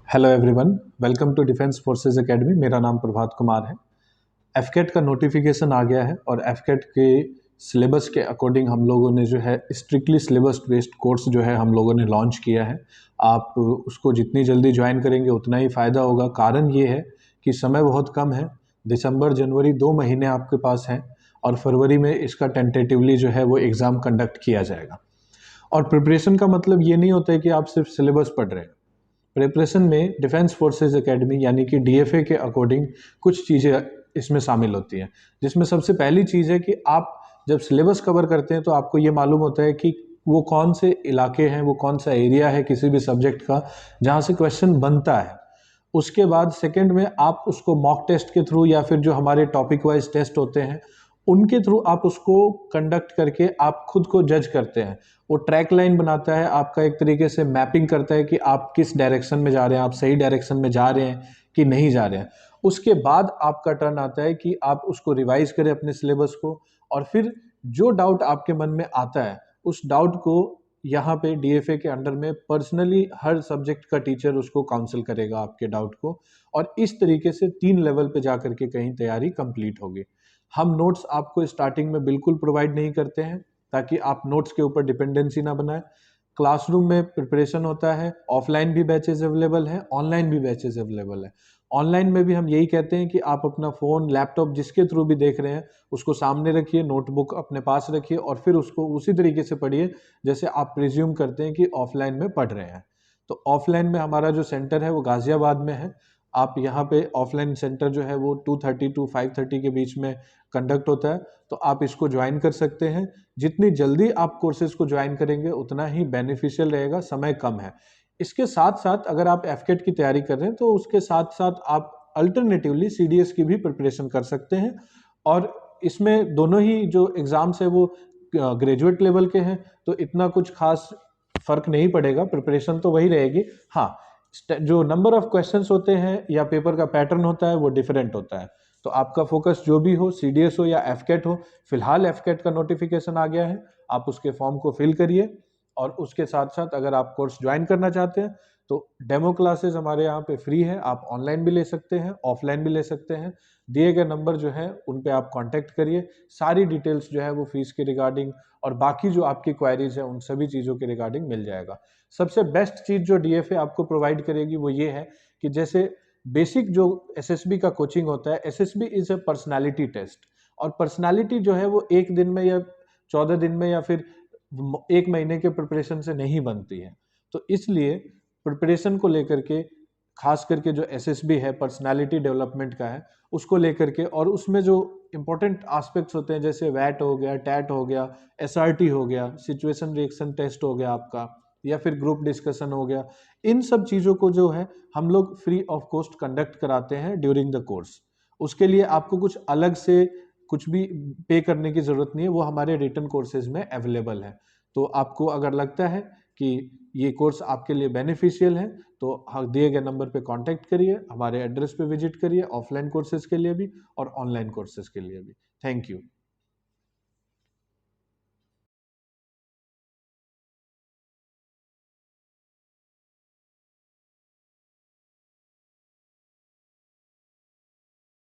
Hello everyone, welcome to defence forces academy. मेरा नाम प्रभात कुमार है। एफकेट का नोटिफिकेशन आ गया है और एफकेट के सिलेबस के अकॉर्डिंग हम लोगों ने जो है स्ट्रिक्टली सिलेबस बेस्ड कोर्स जो है हम लोगों ने लॉन्च किया है। आप उसको जितनी जल्दी ज्वाइन करेंगे उतना ही फ़ायदा होगा। कारण ये है कि समय बहुत कम है। दिसंबर जनवरी 2 महीने आपके पास हैं और फरवरी में इसका टेंटेटिवली जो है वो एग्ज़ाम कंडक्ट किया जाएगा। और प्रिपरेशन का मतलब ये नहीं होता है कि आप सिर्फ सिलेबस पढ़ रहे हैं। प्रिपरेशन में डिफेंस फोर्सेस एकेडमी यानी कि डीएफए के अकॉर्डिंग कुछ चीज़ें इसमें शामिल होती हैं, जिसमें सबसे पहली चीज़ है कि आप जब सिलेबस कवर करते हैं तो आपको ये मालूम होता है कि वो कौन से इलाके हैं, वो कौन सा एरिया है किसी भी सब्जेक्ट का जहाँ से क्वेश्चन बनता है। उसके बाद सेकंड में आप उसको मॉक टेस्ट के थ्रू या फिर जो हमारे टॉपिक वाइज टेस्ट होते हैं उनके थ्रू आप उसको कंडक्ट करके आप खुद को जज करते हैं। वो ट्रैक लाइन बनाता है, आपका एक तरीके से मैपिंग करता है कि आप किस डायरेक्शन में जा रहे हैं, आप सही डायरेक्शन में जा रहे हैं कि नहीं जा रहे हैं। उसके बाद आपका टर्न आता है कि आप उसको रिवाइज करें अपने सिलेबस को, और फिर जो डाउट आपके मन में आता है उस डाउट को यहाँ पे डीएफए के अंडर में पर्सनली हर सब्जेक्ट का टीचर उसको काउंसिल करेगा आपके डाउट को, और इस तरीके से 3 लेवल पे जा करके कहीं तैयारी कंप्लीट होगी। हम नोट्स आपको स्टार्टिंग में बिल्कुल प्रोवाइड नहीं करते हैं ताकि आप नोट्स के ऊपर डिपेंडेंसी ना बनाए। क्लासरूम में प्रिपरेशन होता है, ऑफलाइन भी बैचेस अवेलेबल हैं, ऑनलाइन भी बैचेस अवेलेबल है। ऑनलाइन में भी हम यही कहते हैं कि आप अपना फ़ोन लैपटॉप जिसके थ्रू भी देख रहे हैं उसको सामने रखिए, नोटबुक अपने पास रखिए और फिर उसको उसी तरीके से पढ़िए जैसे आप प्रिज्यूम करते हैं कि ऑफलाइन में पढ़ रहे हैं। तो ऑफलाइन में हमारा जो सेंटर है वो गाजियाबाद में है। आप यहाँ पे ऑफलाइन सेंटर जो है वो 2:30 टू 5:30 के बीच में कंडक्ट होता है, तो आप इसको ज्वाइन कर सकते हैं। जितनी जल्दी आप कोर्सेज को ज्वाइन करेंगे उतना ही बेनिफिशियल रहेगा, समय कम है। इसके साथ साथ अगर आप एफकेट की तैयारी कर रहे हैं तो उसके साथ साथ आप अल्टरनेटिवली सीडीएस की भी प्रिपरेशन कर सकते हैं। और इसमें दोनों ही जो एग्ज़ाम्स है वो ग्रेजुएट लेवल के हैं, तो इतना कुछ खास फर्क नहीं पड़ेगा, प्रिपरेशन तो वही रहेगी। हाँ, जो नंबर ऑफ क्वेश्चंस होते हैं या पेपर का पैटर्न होता है वो डिफरेंट होता है। तो आपका फोकस जो भी हो, सीडीएस हो या एफकेट हो, फिलहाल एफकेट का नोटिफिकेशन आ गया है, आप उसके फॉर्म को फिल करिए। और उसके साथ साथ अगर आप कोर्स ज्वाइन करना चाहते हैं तो डेमो क्लासेस हमारे यहाँ पे फ्री है, आप ऑनलाइन भी ले सकते हैं, ऑफलाइन भी ले सकते हैं। दिए गए नंबर जो है उन पे आप कांटेक्ट करिए। सारी डिटेल्स जो है वो फीस के रिगार्डिंग और बाकी जो आपकी क्वायरीज है उन सभी चीज़ों के रिगार्डिंग मिल जाएगा। सबसे बेस्ट चीज़ जो डीएफए आपको प्रोवाइड करेगी वो ये है कि जैसे बेसिक जो एसएसबी का कोचिंग होता है, SSB is a personality test, और पर्सनालिटी जो है वो एक दिन में या 14 दिन में या फिर 1 महीने के प्रिपरेशन से नहीं बनती है। तो इसलिए प्रिपरेशन को लेकर के खास करके जो एसएसबी है, पर्सनालिटी डेवलपमेंट का है, उसको लेकर के, और उसमें जो इंपॉर्टेंट एस्पेक्ट्स होते हैं जैसे वैट हो गया, टैट हो गया, एसआरटी हो गया, सिचुएशन रिएक्शन टेस्ट हो गया आपका, या फिर ग्रुप डिस्कशन हो गया, इन सब चीज़ों को जो है हम लोग फ्री ऑफ कॉस्ट कंडक्ट कराते हैं ड्यूरिंग द कोर्स। उसके लिए आपको कुछ अलग से कुछ भी पे करने की ज़रूरत नहीं है, वो हमारे रिटर्न कोर्सेज में अवेलेबल है। तो आपको अगर लगता है कि ये कोर्स आपके लिए बेनिफिशियल है तो दिए गए नंबर पे कांटेक्ट करिए, हमारे एड्रेस पे विजिट करिए, ऑफलाइन कोर्सेज के लिए भी और ऑनलाइन कोर्सेज के लिए भी। Thank you.